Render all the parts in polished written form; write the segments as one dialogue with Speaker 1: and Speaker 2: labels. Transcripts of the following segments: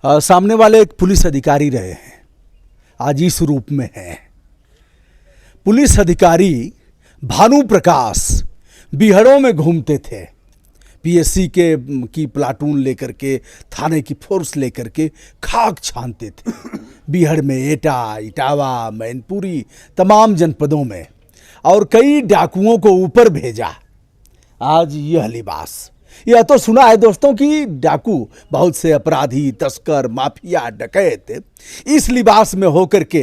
Speaker 1: सामने वाले एक पुलिस अधिकारी रहे हैं, आज इस रूप में हैं। पुलिस अधिकारी भानु प्रकाश बीहड़ों में घूमते थे, पीएससी की प्लाटून लेकर के, थाने की फोर्स लेकर के खाक छानते थे बीहड़ में, एटा, इटावा, मैनपुरी, तमाम जनपदों में, और कई डाकुओं को ऊपर भेजा। आज यह लिबास, यह तो सुना है दोस्तों कि डाकू, बहुत से अपराधी, तस्कर, माफिया, डकैत इस लिबास में होकर के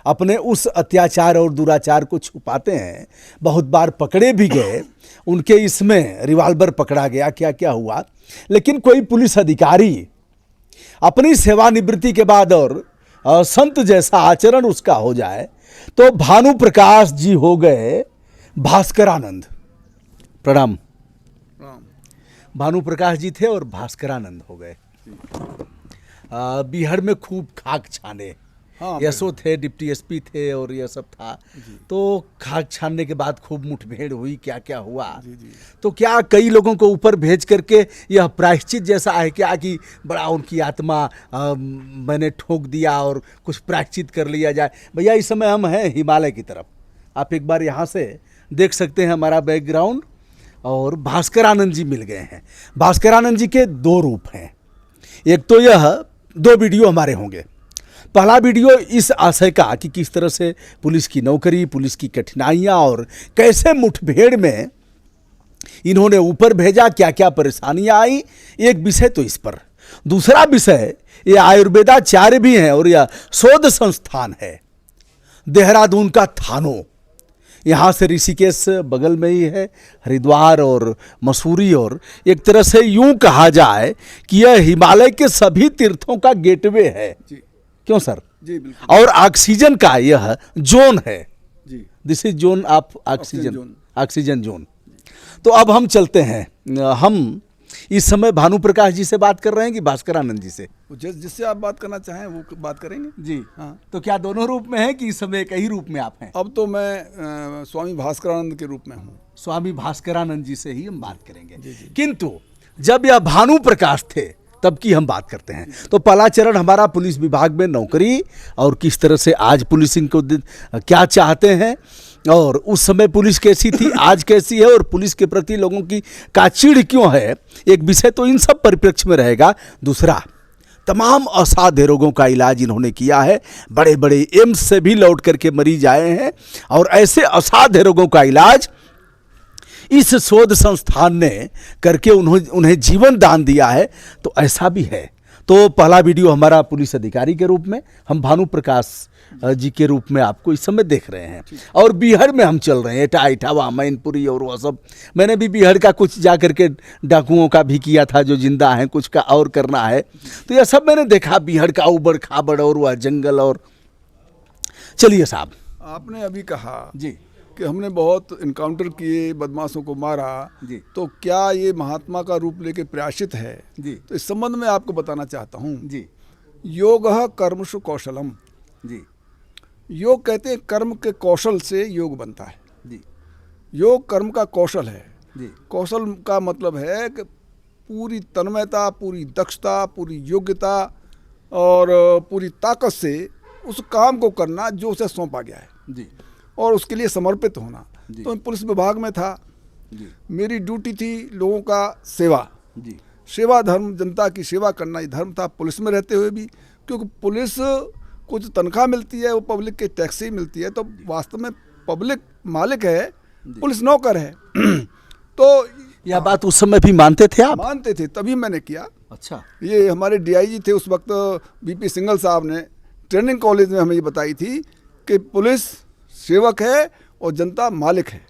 Speaker 1: अपने उस अत्याचार और दुराचार को छुपाते हैं। बहुत बार पकड़े भी गए, उनके इसमें रिवाल्वर पकड़ा गया, क्या क्या हुआ। लेकिन कोई पुलिस अधिकारी अपनी सेवानिवृत्ति के बाद और संत जैसा आचरण उसका हो जाए, तो भानु प्रकाश जी हो गए भास्करानंद। प्रणाम। भानु प्रकाश जी थे और भास्करानंद हो गए। बीहड़ में खूब खाक छाने, हाँ, यशो थे, डिप्टी एसपी थे और यह सब था। तो खाक छानने के बाद खूब मुठभेड़ हुई, क्या क्या हुआ। तो क्या कई लोगों को ऊपर भेज करके यह प्रायश्चित जैसा है क्या कि बड़ा उनकी आत्मा मैंने ठोक दिया और कुछ प्रायश्चित कर लिया जाए? भैया इस समय हम हैं हिमालय की तरफ, आप एक बार यहाँ से देख सकते हैं हमारा बैकग्राउंड, और भास्करानंद जी मिल गए हैं। भास्करानंद जी के दो रूप हैं, एक तो यह दो वीडियो हमारे होंगे। पहला वीडियो इस आशय का कि किस तरह से पुलिस की नौकरी, पुलिस की कठिनाइयां और कैसे मुठभेड़ में इन्होंने ऊपर भेजा, क्या क्या परेशानियां आई, एक विषय तो इस पर। दूसरा विषय ये आयुर्वेदाचार्य भी हैं और यह शोध संस्थान है देहरादून का थानो। यहाँ से ऋषिकेश बगल में ही है, हरिद्वार और मसूरी, और एक तरह से यूं कहा जाए कि यह हिमालय के सभी तीर्थों का गेटवे है जी। क्यों सर? जी बिल्कुल। और ऑक्सीजन का यह जोन है जी, this is zone of oxygen zone. तो अब हम चलते हैं, हम इस समय भानु प्रकाश जी से बात कर रहे हैं कि भास्करानंद जी से?
Speaker 2: जिससे आप बात करना चाहें वो बात करेंगे
Speaker 1: जी। हाँ, तो क्या दोनों रूप में है कि इस समय एक ही रूप में आप हैं?
Speaker 2: अब तो मैं स्वामी भास्करानंद के रूप में हूँ।
Speaker 1: स्वामी भास्करानंद जी से ही हम बात करेंगे जी। किंतु जब यह भानु प्रकाश थे तब की हम बात करते हैं। तो पहला चरण हमारा पुलिस विभाग में नौकरी, और किस तरह से आज पुलिसिंग को क्या चाहते हैं, और उस समय पुलिस कैसी थी, आज कैसी है, और पुलिस के प्रति लोगों की का चिढ़ क्यों है, एक विषय तो इन सब परिप्रेक्ष्य में रहेगा। दूसरा, तमाम असाध्य रोगों का इलाज इन्होंने किया है, बड़े बड़े एम्स से भी लौट करके मरीज आए हैं, और ऐसे असाध्य रोगों का इलाज इस शोध संस्थान ने करके उन्हें जीवन दान दिया है। तो ऐसा भी है। तो पहला वीडियो हमारा पुलिस अधिकारी के रूप में, हम भानु प्रकाश जी के रूप में आपको इस समय देख रहे हैं, और बीहड़ में हम चल रहे हैं, एटा, इटावा, मैनपुरी और वह सब। मैंने भी बीहड़ का कुछ जा करके डाकुओं का भी किया था जो जिंदा हैं, कुछ का और करना है। तो यह सब मैंने देखा, बीहड़ का उबड़ खाबड़ और वह जंगल। और चलिए साहब,
Speaker 2: आपने अभी कहा
Speaker 1: जी
Speaker 2: कि हमने बहुत इनकाउंटर किए, बदमाशों को मारा
Speaker 1: जी,
Speaker 2: तो क्या ये महात्मा का रूप लेके प्रयासित है
Speaker 1: जी?
Speaker 2: तो इस संबंध में आपको बताना चाहता हूँ
Speaker 1: जी।
Speaker 2: योगः कर्मसु कौशलम
Speaker 1: जी।
Speaker 2: योग कहते हैं कर्म के कौशल से योग बनता है
Speaker 1: जी।
Speaker 2: योग कर्म का कौशल है
Speaker 1: जी।
Speaker 2: कौशल का मतलब है कि पूरी तन्मयता, पूरी दक्षता, पूरी योग्यता और पूरी ताकत से उस काम को करना जो उसे सौंपा गया है
Speaker 1: जी,
Speaker 2: और उसके लिए समर्पित होना। तो मैं पुलिस विभाग में था
Speaker 1: जी।
Speaker 2: मेरी ड्यूटी थी लोगों का सेवा
Speaker 1: जी।
Speaker 2: सेवा धर्म, जनता की सेवा करना ये धर्म था पुलिस में रहते हुए भी, क्योंकि पुलिस कुछ तनख्वाह मिलती है, वो पब्लिक के टैक्स से ही मिलती है, तो वास्तव में पब्लिक मालिक है, पुलिस नौकर है। तो
Speaker 1: यह बात उस समय भी मानते थे आप?
Speaker 2: मानते थे, तभी मैंने किया।
Speaker 1: अच्छा।
Speaker 2: ये हमारे डीआईजी थे उस वक्त, बीपी सिंगल साहब ने ट्रेनिंग कॉलेज में हमें ये बताई थी कि पुलिस सेवक है और जनता मालिक है।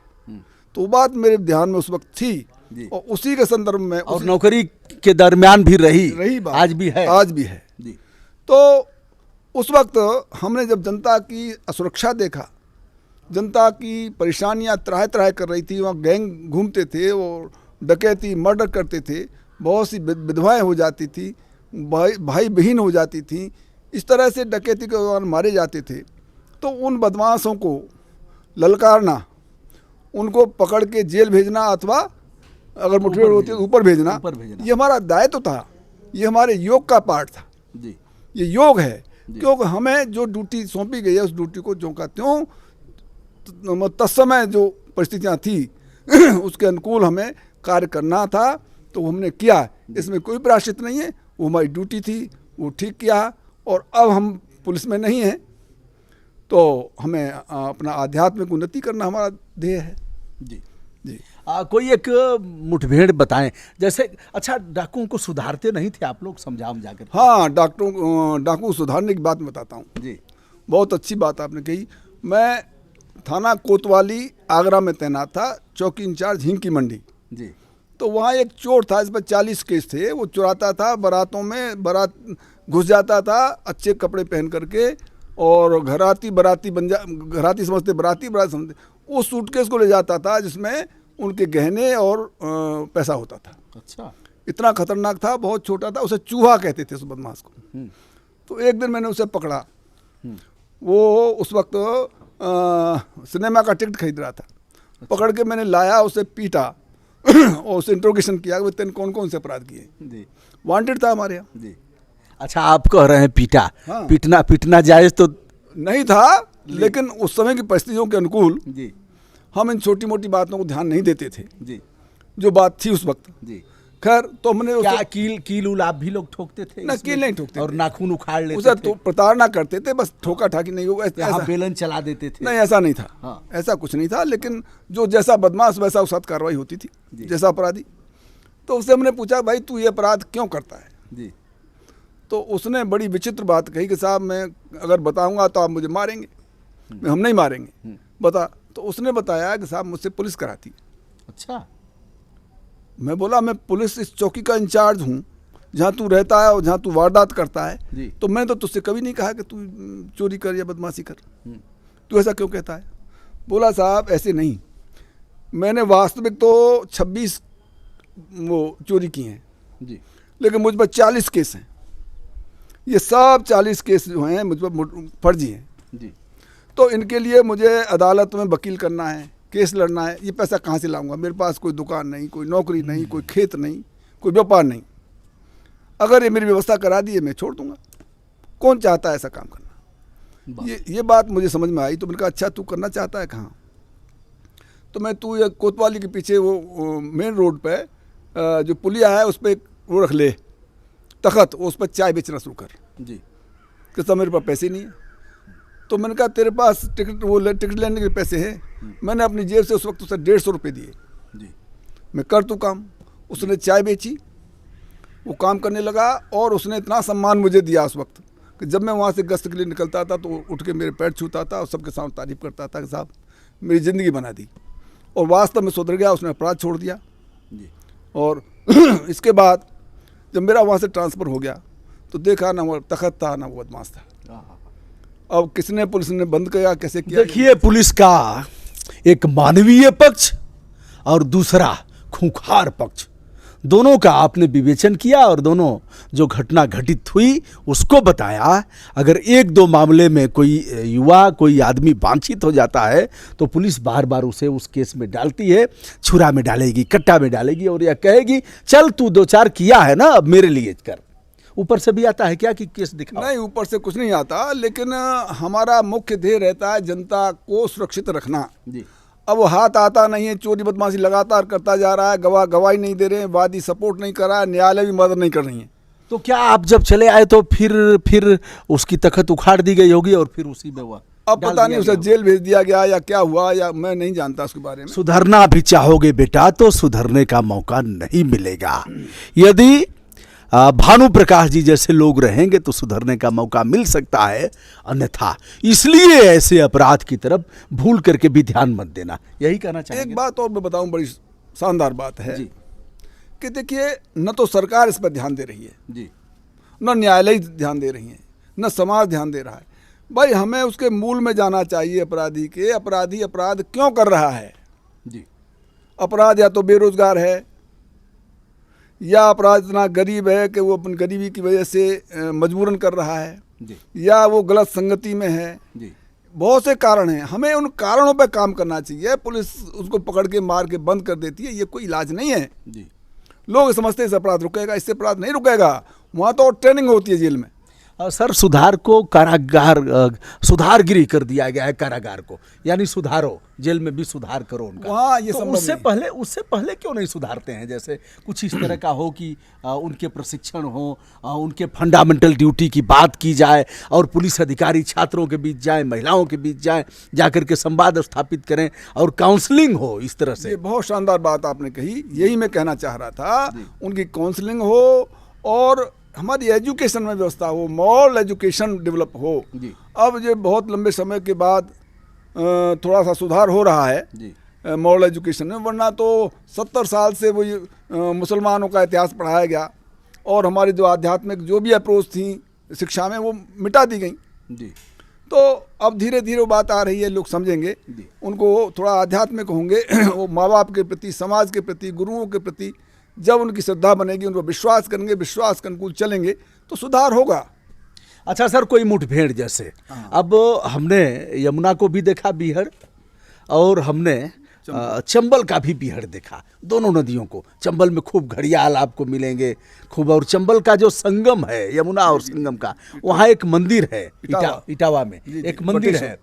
Speaker 2: तो वो बात मेरे ध्यान में उस वक्त थी, और उसी के संदर्भ में,
Speaker 1: और नौकरी के दरमियान भी रही बात, आज भी है जी।
Speaker 2: तो उस वक्त हमने जब जनता की असुरक्षा देखा, जनता की परेशानियां तरह तरह कर रही थी, वहाँ गैंग घूमते थे और डकैती, मर्डर करते थे, बहुत सी विधवाएं हो जाती थी, भाई बहन हो जाती थी, इस तरह से डकैती के दौरान मारे जाते थे। तो उन बदमाशों को ललकारना, उनको पकड़ के जेल भेजना, अथवा अगर मुठभेड़ होती है तो ऊपर भेजना, ये हमारा दायित्व था, ये हमारे योग का पार्ट था।
Speaker 1: जी
Speaker 2: ये योग है, क्योंकि हमें जो ड्यूटी सौंपी गई है उस ड्यूटी को ज्यों का त्यों तत्समय जो परिस्थितियाँ थी उसके अनुकूल हमें कार्य करना था, तो हमने किया। इसमें कोई प्रायश्चित नहीं है, वो हमारी ड्यूटी थी, वो ठीक किया। और अब हम पुलिस में नहीं हैं, तो हमें अपना आध्यात्मिक उन्नति करना हमारा ध्येय है।
Speaker 1: जी
Speaker 2: जी
Speaker 1: कोई एक मुठभेड़ बताएं, जैसे अच्छा डाकुओं को सुधारते नहीं थे आप लोग, समझा कर?
Speaker 2: हाँ, डाकू सुधारने की बात मैं बताता हूँ।
Speaker 1: जी
Speaker 2: बहुत अच्छी बात आपने कही। मैं थाना कोतवाली आगरा में तैनात था, चौकी इंचार्ज हिंग की मंडी।
Speaker 1: जी
Speaker 2: तो वहाँ एक चोर था, इस पर 40 केस थे। वो चुराता था बारातों में, बारात घुस जाता था अच्छे कपड़े पहन करके, और घराती समझते, बराती समझते, वो सूटकेस को ले जाता था जिसमें उनके गहने और पैसा होता था।
Speaker 1: अच्छा,
Speaker 2: इतना खतरनाक था, बहुत छोटा था, उसे चूहा कहते थे उस बदमाश को। तो एक दिन मैंने उसे पकड़ा। वो उस वक्त सिनेमा का टिकट खरीद रहा था। पकड़ के मैंने लाया, उसे पीटा और उसे इंट्रोगेशन किया कि तेने कौन कौन से अपराध किए।
Speaker 1: जी
Speaker 2: वांटेड था हमारे यहाँ।
Speaker 1: जी अच्छा, आप कह रहे हैं पीटा।
Speaker 2: हाँ।
Speaker 1: पीटना जायज तो
Speaker 2: नहीं था, लेकिन उस समय की परिस्थितियों के अनुकूल
Speaker 1: जी
Speaker 2: हम इन छोटी मोटी बातों को ध्यान नहीं देते थे,
Speaker 1: जी
Speaker 2: जो बात थी उस वक्त।
Speaker 1: जी
Speaker 2: खैर, तो हमने
Speaker 1: क्या कील उल आप भी लोग ठोकते थे?
Speaker 2: ना, कील नहीं ठोकते
Speaker 1: और
Speaker 2: थे।
Speaker 1: नाखून उखाड़ लेते
Speaker 2: उसे
Speaker 1: थे?
Speaker 2: तो प्रताड़ना करते थे, बस ठोका ठाकी नहीं होगा
Speaker 1: यहाँ बेलन चला देते थे?
Speaker 2: नहीं, ऐसा नहीं था।
Speaker 1: हाँ।
Speaker 2: ऐसा कुछ नहीं था, लेकिन जो जैसा बदमाश वैसा उस साथ कार्रवाई होती थी, जैसा अपराधी। तो उससे हमने पूछा, भाई तू ये अपराध क्यों करता है?
Speaker 1: जी
Speaker 2: तो उसने बड़ी विचित्र बात कही कि साहब मैं अगर बताऊंगा तो आप मुझे मारेंगे। हम नहीं मारेंगे, बता। तो उसने बताया कि साहब मुझसे पुलिस कराती है।
Speaker 1: अच्छा।
Speaker 2: मैं बोला, मैं पुलिस इस चौकी का इंचार्ज हूँ जहाँ तू रहता है और जहाँ तू वारदात करता है, तो मैं तो तुझसे कभी नहीं कहा कि तू चोरी कर या बदमाशी कर, तू ऐसा क्यों कहता है? बोला, साहब ऐसे नहीं, मैंने वास्तविक तो 26 वो चोरी की हैं
Speaker 1: जी,
Speaker 2: लेकिन मुझ पर 40 केस हैं। ये सब 40 केस जो हैं मुझ पर फर्जी हैं
Speaker 1: जी।
Speaker 2: तो इनके लिए मुझे अदालत में वकील करना है, केस लड़ना है। ये पैसा कहाँ से लाऊंगा? मेरे पास कोई दुकान नहीं, कोई नौकरी नहीं, कोई खेत नहीं, कोई व्यापार नहीं। अगर ये मेरी व्यवस्था करा दी है, मैं छोड़ दूंगा। कौन चाहता है ऐसा काम करना? ये बात मुझे समझ में आई। तो मैंने कहा, अच्छा तू करना चाहता है कहाँ? तो मैं, तू ये कोतवाली के पीछे वो मेन रोड पे जो पुलिया है उस पर वो रख ले तखत, उस पर चाय बेचना शुरू कर।
Speaker 1: जी।
Speaker 2: कहता मेरे पास पैसे नहीं है। तो मैंने कहा, तेरे पास टिकट लेने के पैसे हैं? मैंने अपनी जेब से उस वक्त उसे 150 रुपये दिए।
Speaker 1: जी।
Speaker 2: मैं कर तू काम। उसने चाय बेची, वो काम करने लगा, और उसने इतना सम्मान मुझे दिया उस वक्त कि जब मैं वहाँ से गश्त के लिए निकलता था तो उठ के मेरे पैर छूता था और सबके सामने तारीफ करता था कि साहब मेरी ज़िंदगी बना दी। और वास्तव में सुधर गया, उसने अपराध छोड़ दिया।
Speaker 1: जी।
Speaker 2: और इसके बाद जब मेरा वहाँ से ट्रांसफ़र हो गया तो देखा ना वो तखत था ना वो बदमाश था। अब किसने, पुलिस ने बंद किया, कैसे किया?
Speaker 1: देखिए, पुलिस का एक मानवीय पक्ष और दूसरा खूंखार पक्ष, दोनों का आपने विवेचन किया और दोनों जो घटना घटित हुई उसको बताया। अगर एक दो मामले में कोई युवा, कोई आदमी वांछित हो जाता है तो पुलिस बार बार उसे उस केस में डालती है, छुरा में डालेगी, कट्टा में डालेगी, और यह कहेगी चल तू 2-4 किया है ना, अब मेरे लिए कर। ऊपर से भी आता है क्या कि केस दिखाओ?
Speaker 2: नहीं, ऊपर से कुछ नहीं आता, लेकिन हमारा मुख्य ध्येय रहता है जनता को सुरक्षित रखना।
Speaker 1: जी।
Speaker 2: अब वो हाथ आता नहीं है, चोरी बदमाशी लगातार करता जा रहा है, गवाही नहीं दे रहे हैं, वादी सपोर्ट नहीं कर रहा है, न्यायालय भी मदद नहीं कर रही है।
Speaker 1: तो क्या आप जब चले आए तो फिर उसकी तखत उखाड़ दी गई होगी और फिर उसी में हुआ?
Speaker 2: अब पता नहीं उसे जेल भेज दिया गया या क्या हुआ, या मैं नहीं जानता उसके बारे में।
Speaker 1: सुधरना भी चाहोगे बेटा तो सुधरने का मौका नहीं मिलेगा। यदि भानु प्रकाश जी जैसे लोग रहेंगे तो सुधरने का मौका मिल सकता है, अन्यथा इसलिए ऐसे अपराध की तरफ भूल करके भी ध्यान मत देना। यही कहना चाहेंगे?
Speaker 2: एक बात और मैं बताऊं, बड़ी शानदार बात है
Speaker 1: जी।
Speaker 2: कि देखिए, न तो सरकार इस पर ध्यान दे रही है,
Speaker 1: जी।
Speaker 2: न न्यायालय ध्यान दे रही है, न समाज ध्यान दे रहा है। भाई हमें उसके मूल में जाना चाहिए, अपराधी के। अपराधी अपराध क्यों कर रहा है?
Speaker 1: जी।
Speaker 2: अपराध या तो बेरोजगार है, या अपराध इतना गरीब है कि वो अपनी गरीबी की वजह से मजबूरन कर रहा है,
Speaker 1: जी।
Speaker 2: या वो गलत संगति में है।
Speaker 1: जी।
Speaker 2: बहुत से कारण हैं, हमें उन कारणों पर काम करना चाहिए। पुलिस उसको पकड़ के मार के बंद कर देती है, ये कोई इलाज नहीं है।
Speaker 1: जी।
Speaker 2: लोग समझते हैं इस अपराध रुकेगा, इससे अपराध नहीं रुकेगा। वहाँ तो और ट्रेनिंग होती है जेल में।
Speaker 1: सर सुधार को कारागार सुधारगिरी कर दिया गया है कारागार को, यानी सुधारो, जेल में भी सुधार करो उनका।
Speaker 2: वहाँ ये
Speaker 1: तो
Speaker 2: संभव
Speaker 1: उससे पहले क्यों नहीं सुधारते हैं? जैसे कुछ इस तरह का हो कि उनके प्रशिक्षण हो, उनके फंडामेंटल ड्यूटी की बात की जाए और पुलिस अधिकारी छात्रों के बीच जाए, महिलाओं के बीच जाए, जाकर के संवाद स्थापित करें और काउंसलिंग हो इस तरह से।
Speaker 2: ये बहुत शानदार बात आपने कही, यही मैं कहना चाह रहा था। उनकी काउंसलिंग हो और हमारी एजुकेशन में व्यवस्था हो, मॉरल एजुकेशन डेवलप हो। अब ये बहुत लंबे समय के बाद थोड़ा सा सुधार हो रहा है मॉरल एजुकेशन में, वरना तो 70 साल से वो मुसलमानों का इतिहास पढ़ाया गया और हमारी जो आध्यात्मिक जो भी अप्रोच थी शिक्षा में वो मिटा दी गई। तो अब धीरे धीरे वो बात आ रही है, लोग समझेंगे, उनको थोड़ा आध्यात्मिक होंगे वो माँ बाप के प्रति, समाज के प्रति, गुरुओं के प्रति जब उनकी श्रद्धा बनेगी, उनको विश्वास करेंगे, विश्वास के अनुकूल चलेंगे तो सुधार होगा।
Speaker 1: अच्छा सर, कोई मुठभेड़ जैसे अब हमने यमुना को भी देखा बीहड़, और हमने चंबल का भी बीहड़ देखा, दोनों नदियों को। चंबल में खूब घड़ियाल आपको मिलेंगे खूब, और चंबल का जो संगम है यमुना और संगम का, वहाँ एक मंदिर है इटावा में एक मंदिर है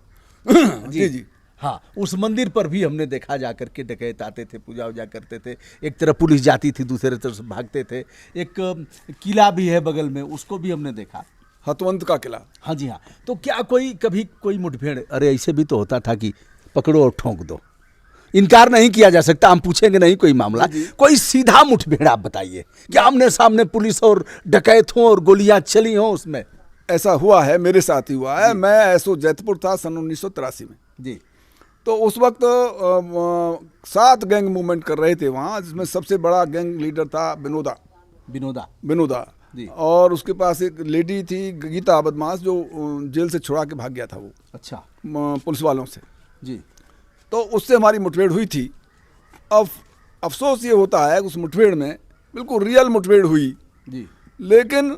Speaker 1: जी। हाँ, उस मंदिर पर भी हमने देखा जाकर के डकैत आते थे, पूजा वूजा करते थे, एक तरफ पुलिस जाती थी, दूसरे तरफ भागते थे। एक किला भी है बगल में, उसको भी हमने देखा,
Speaker 2: हतवंत का किला।
Speaker 1: हाँ जी हाँ। तो क्या कभी कोई मुठभेड़, अरे ऐसे भी तो होता था कि पकड़ो और ठोंक दो, इनकार नहीं किया जा सकता, हम पूछेंगे नहीं कोई मामला, कोई सीधा मुठभेड़ आप बताइए कि आमने सामने पुलिस और डकैत हो और गोलियां चली हो उसमें?
Speaker 2: ऐसा हुआ है, मेरे साथ ही हुआ है। मैं ऐसो जैतपुर था सन 1983 में
Speaker 1: जी।
Speaker 2: तो उस वक्त 7 गैंग मूवमेंट कर रहे थे वहाँ, जिसमें सबसे बड़ा गैंग लीडर था विनोदा और उसके पास एक लेडी थी गीता बदमाश, जो जेल से छुड़ा के भाग गया था वो। अच्छा। पुलिस वालों से जी। तो उससे हमारी मुठभेड़ हुई थी। अब अफसोस ये होता है उस मुठभेड़ में बिल्कुल रियल मुठभेड़ हुई जी, लेकिन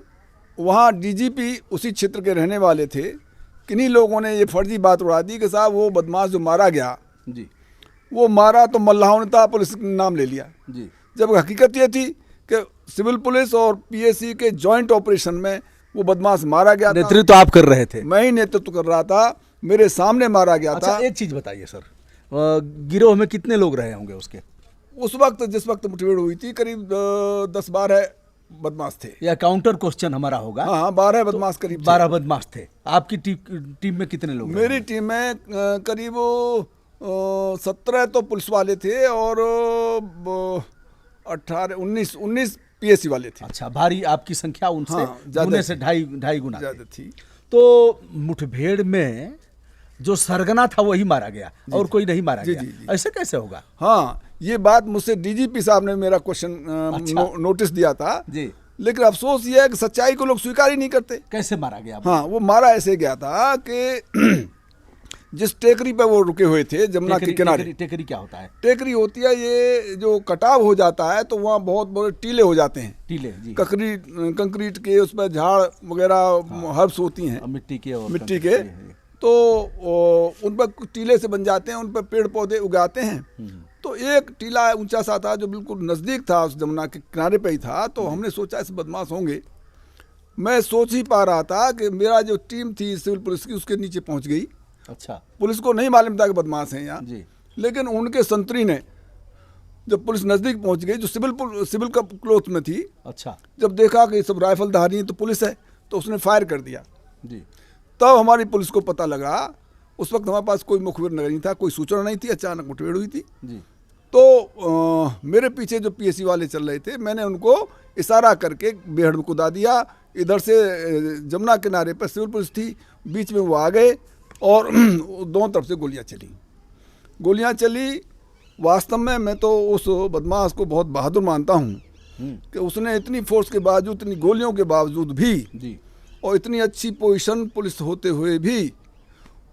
Speaker 2: वहाँ डीजीपी उसी क्षेत्र के रहने वाले थे। किन्हीं लोगों ने ये फर्जी बात उड़ा दी कि साहब वो बदमाश जो मारा गया जी, वो मारा तो मल्लाहों ने था, पुलिस ने नाम ले लिया जी, जब हकीकत ये थी कि सिविल पुलिस और पीएसी के जॉइंट ऑपरेशन में वो बदमाश मारा गया था।
Speaker 1: नेतृत्व आप कर रहे थे?
Speaker 2: मैं ही नेतृत्व कर रहा था, मेरे सामने मारा गया था।
Speaker 1: एक चीज बताइए सर, गिरोह में कितने लोग रहे होंगे उसके?
Speaker 2: उस वक्त जिस वक्त मुठभेड़ हुई थी करीब 10-12 बदमाश थे।
Speaker 1: या काउंटर क्वेश्चन हमारा होगा।
Speaker 2: हाँ, 12 बदमाश करीब
Speaker 1: 12 बदमाश थे। आपकी टीम में कितने लोग?
Speaker 2: मेरी टीम में करीब 17 तो पुलिस वाले थे और 19 पीएससी वाले थे।
Speaker 1: अच्छा, भारी आपकी संख्या उनसे गुने से ढाई गुना
Speaker 2: ज्यादा थी।
Speaker 1: तो मुठभेड़ में जो सरगना था वही मारा गया और कोई नहीं मारा गया, ऐसे कैसे होगा?
Speaker 2: हाँ, ये बात मुझसे डीजीपी साहब ने मेरा क्वेश्चन नोटिस दिया था जी, लेकिन अफसोस ये है कि सच्चाई को लोग स्वीकार ही नहीं करते।
Speaker 1: कैसे मारा गया?
Speaker 2: हाँ, वो मारा ऐसे गया था कि जिस टेकरी पे वो रुके हुए थे जमुना के किनारे।
Speaker 1: टेकरी क्या होता है?
Speaker 2: टेकरी होती है ये जो कटाव हो जाता है तो वहाँ बहुत बड़े टीले हो जाते हैं,
Speaker 1: टीले जी,
Speaker 2: कंक्रीट के, उसमें झाड़ वगैरह हर्ब्स होती हैं मिट्टी के तो उन पर टीले से बन जाते हैं, उन पर पेड़ पौधे उगाते हैं। तो एक टीला ऊंचा सा था जो बिल्कुल नज़दीक था, उस जमुना के किनारे पे ही था। तो हमने सोचा ऐसे बदमाश होंगे। मैं सोच ही पा रहा था कि मेरा जो टीम थी सिविल पुलिस की उसके नीचे पहुंच गई। अच्छा। पुलिस को नहीं मालूम था कि बदमाश हैं यहाँ, लेकिन उनके संतरी ने जब पुलिस नज़दीक पहुंच गई, जो सिविल का क्लोथ में थी, अच्छा, जब देखा कि सब राइफलधारी तो पुलिस है, तो उसने फायर कर दिया जी। तब हमारी पुलिस को पता लगा। उस वक्त हमारे पास कोई मुखबिर नहीं था, कोई सूचना नहीं थी, अचानक मुठभेड़ हुई थी जी। तो मेरे पीछे जो पीएससी वाले चल रहे थे, मैंने उनको इशारा करके बेहड़ में कुदा दिया। इधर से जमुना किनारे पर सिविल पुलिस थी, बीच में वो आ गए और दोनों तरफ से गोलियां चली। वास्तव में मैं तो उस बदमाश को बहुत बहादुर मानता हूँ कि उसने इतनी फोर्स के बावजूद, इतनी गोलियों के बावजूद भी जी, और इतनी अच्छी पोजीशन पुलिस होते हुए भी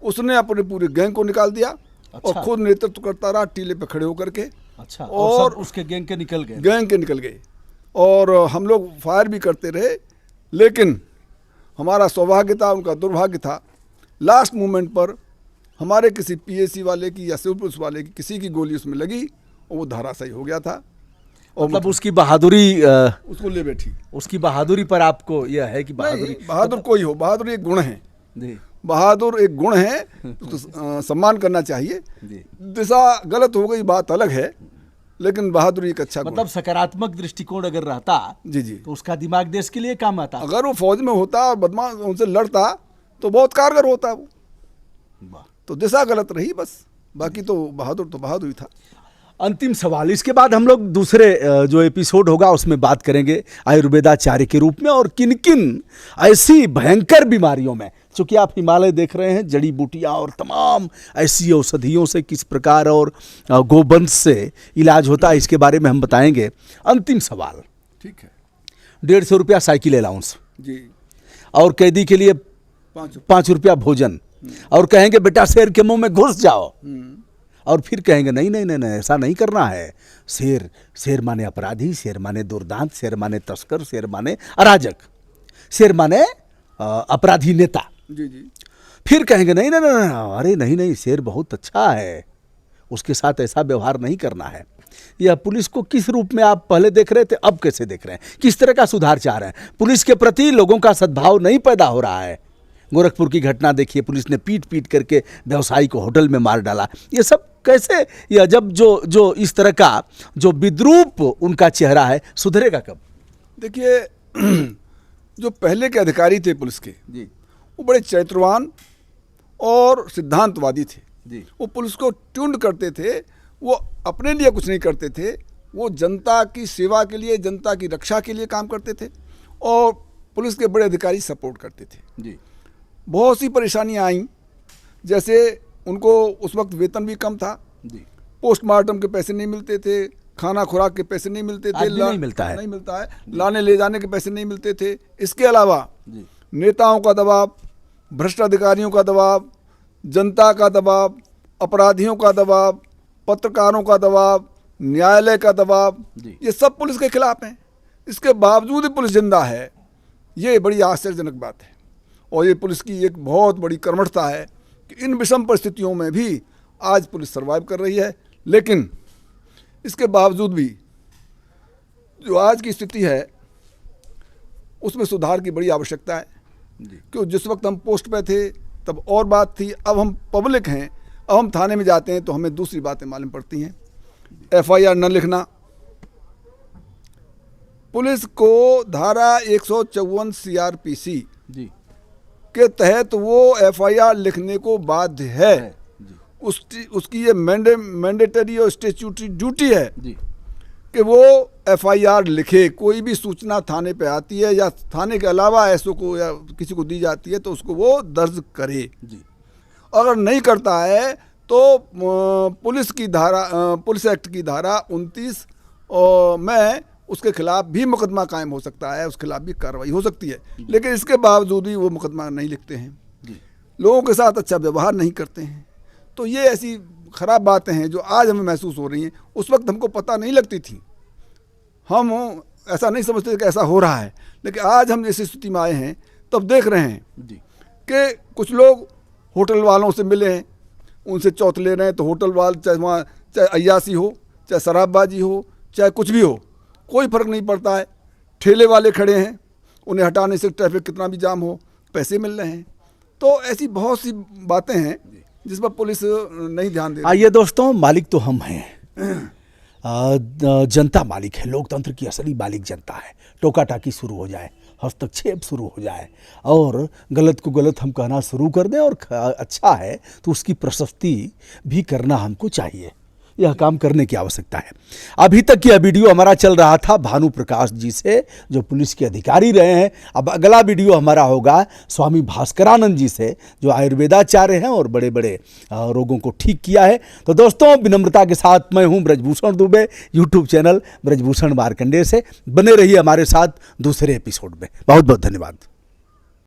Speaker 2: उसने अपने पूरे गैंग को निकाल दिया। अच्छा। और खुद नेतृत्व करता रहा टीले पे खड़े होकर के। अच्छा। और सब
Speaker 1: उसके गैंग के निकल गए
Speaker 2: और हम लोग फायर भी करते रहे, लेकिन हमारा सौभाग्य था, उनका दुर्भाग्य था। लास्ट मोमेंट पर हमारे किसी पीएससी वाले की या सिविल पुलिस वाले की किसी की गोली उसमें लगी और वो धराशायी हो गया था। और
Speaker 1: मतलब उसकी बहादुरी
Speaker 2: उसको ले बैठी।
Speaker 1: उसकी बहादुरी पर आपको यह है कि बहादुरी
Speaker 2: नहीं, बहादुर कोई हो, बहादुर एक गुण है,
Speaker 1: जी
Speaker 2: बहादुर एक गुण है, उसको सम्मान करना चाहिए।
Speaker 1: जी,
Speaker 2: दिशा गलत हो गई बात अलग है, लेकिन बहादुरी एक अच्छा गुण
Speaker 1: मतलब सकारात्मक दृष्टिकोण अगर रहता
Speaker 2: है। जी जी,
Speaker 1: तो उसका दिमाग देश के लिए काम आता।
Speaker 2: अगर वो फौज में होता और बदमाश उनसे लड़ता तो बहुत कारगर होता वो।
Speaker 1: वाह।
Speaker 2: तो दिशा गलत रही बस, बाकी तो बहादुर ही था।
Speaker 1: अंतिम सवाल, इसके बाद हम लोग दूसरे जो एपिसोड होगा उसमें बात करेंगे आयुर्वेदाचार्य के रूप में और किन किन ऐसी भयंकर बीमारियों में, चूंकि आप हिमालय देख रहे हैं, जड़ी बूटियां और तमाम ऐसी औषधियों से किस प्रकार और गोवंश से इलाज होता है, इसके बारे में हम बताएंगे। अंतिम सवाल,
Speaker 2: ठीक है
Speaker 1: 150 रुपया साइकिल अलाउंस
Speaker 2: जी,
Speaker 1: और कैदी के लिए 5 रुपया भोजन, और कहेंगे बेटा शेर के मुंह में घुस जाओ, और फिर कहेंगे नहीं नहीं नहीं नहीं ऐसा नहीं करना है। शेर माने अपराधी, शेर माने दुर्दांत, शेर माने तस्कर, शेर माने अराजक, शेर माने अपराधी नेता।
Speaker 2: जी जी,
Speaker 1: फिर कहेंगे नहीं नहीं नहीं, अरे नहीं नहीं शेर बहुत अच्छा है, उसके साथ ऐसा व्यवहार नहीं करना है। यह पुलिस को किस रूप में आप पहले देख रहे थे, अब कैसे देख रहे हैं, किस तरह का सुधार चाह रहे हैं? पुलिस के प्रति लोगों का सद्भाव नहीं पैदा हो रहा है। गोरखपुर की घटना देखिए, पुलिस ने पीट पीट करके व्यवसायी को होटल में मार डाला। ये सब कैसे, या जब जो इस तरह का जो विद्रूप उनका चेहरा है, सुधरेगा कब?
Speaker 2: देखिए जो पहले के अधिकारी थे पुलिस के
Speaker 1: जी
Speaker 2: वो बड़े चरित्रवान और सिद्धांतवादी थे।
Speaker 1: जी,
Speaker 2: वो पुलिस को ट्यून्ड करते थे, वो अपने लिए कुछ नहीं करते थे, वो जनता की सेवा के लिए, जनता की रक्षा के लिए काम करते थे, और पुलिस के बड़े अधिकारी सपोर्ट करते थे।
Speaker 1: जी,
Speaker 2: बहुत सी परेशानियां आईं, जैसे उनको उस वक्त वेतन भी कम था,
Speaker 1: जी,
Speaker 2: पोस्टमार्टम के पैसे नहीं मिलते थे, खाना खुराक के पैसे नहीं मिलते थे,
Speaker 1: आज भी नहीं मिलता है।
Speaker 2: नहीं मिलता है, लाने ले जाने के पैसे नहीं मिलते थे। इसके अलावा
Speaker 1: जी,
Speaker 2: नेताओं का दबाव, भ्रष्ट अधिकारियों का दबाव, जनता का दबाव, अपराधियों का दबाव, पत्रकारों का दबाव, न्यायालय का दबाव,
Speaker 1: जी।
Speaker 2: ये सब पुलिस के खिलाफ हैं। इसके बावजूद ही पुलिस जिंदा है, ये बड़ी आश्चर्यजनक बात है। और ये पुलिस की एक बहुत बड़ी कर्मठता है कि इन विषम परिस्थितियों में भी आज पुलिस सर्वाइव कर रही है। लेकिन इसके बावजूद भी जो आज की स्थिति है उसमें सुधार की बड़ी आवश्यकता है। क्योंकि जिस वक्त हम पोस्ट पे थे तब और बात थी, अब हम पब्लिक हैं, अब हम थाने में जाते हैं तो हमें दूसरी बातें मालूम पड़ती हैं। FIR न लिखना, पुलिस को धारा 154 CRPC
Speaker 1: जी,
Speaker 2: के तहत वो FIR लिखने को बाध्य है। उसकी ये मैंडेटरी और स्टैट्यूटरी ड्यूटी है
Speaker 1: जी,
Speaker 2: कि वो FIR लिखे। कोई भी सूचना थाने पे आती है या थाने के अलावा SO को या किसी को दी जाती है तो उसको वो दर्ज करे।
Speaker 1: जी,
Speaker 2: अगर नहीं करता है तो पुलिस एक्ट की धारा 29 में उसके खिलाफ भी मुकदमा कायम हो सकता है, उसके खिलाफ भी कार्रवाई हो सकती है। लेकिन इसके बावजूद भी वो मुकदमा नहीं लिखते हैं, लोगों के साथ अच्छा व्यवहार नहीं करते हैं। तो ये ऐसी खराब बातें हैं जो आज हमें महसूस हो रही हैं। उस वक्त हमको पता नहीं लगती थी, हम ऐसा नहीं समझते थे कि ऐसा हो रहा है, लेकिन आज हम जैसी स्थिति में आए हैं तब देख रहे हैं कि कुछ लोग होटल वालों से मिले हैं, उनसे चौथ ले रहे हैं। तो होटल वाले चाहे वहाँ चाहे अय्यासी हो, चाहे शराबबाजी हो, चाहे कुछ भी हो, कोई फ़र्क नहीं पड़ता है। ठेले वाले खड़े हैं, उन्हें हटाने से ट्रैफिक कितना भी जाम हो, पैसे मिल रहे हैं। तो ऐसी बहुत सी बातें हैं जिस पर पुलिस नहीं ध्यान दे रही।
Speaker 1: आइए दोस्तों, मालिक तो हम हैं, जनता मालिक है, लोकतंत्र की असली मालिक जनता है। टोका टाकी शुरू हो जाए, हस्तक्षेप शुरू हो जाए और गलत को गलत हम कहना शुरू कर दें और अच्छा है तो उसकी प्रशस्ति भी करना हमको चाहिए। यह काम करने की आवश्यकता है। अभी तक यह वीडियो हमारा चल रहा था भानु प्रकाश जी से, जो पुलिस के अधिकारी रहे हैं। अब अगला वीडियो हमारा होगा स्वामी भास्करानंद जी से, जो आयुर्वेदाचार्य हैं और बड़े बड़े रोगों को ठीक किया है। तो दोस्तों, विनम्रता के साथ मैं हूं ब्रजभूषण दुबे, यूट्यूब चैनल ब्रजभूषण मार्कंडेय से। बने रहिए हमारे साथ दूसरे एपिसोड में। बहुत बहुत धन्यवाद।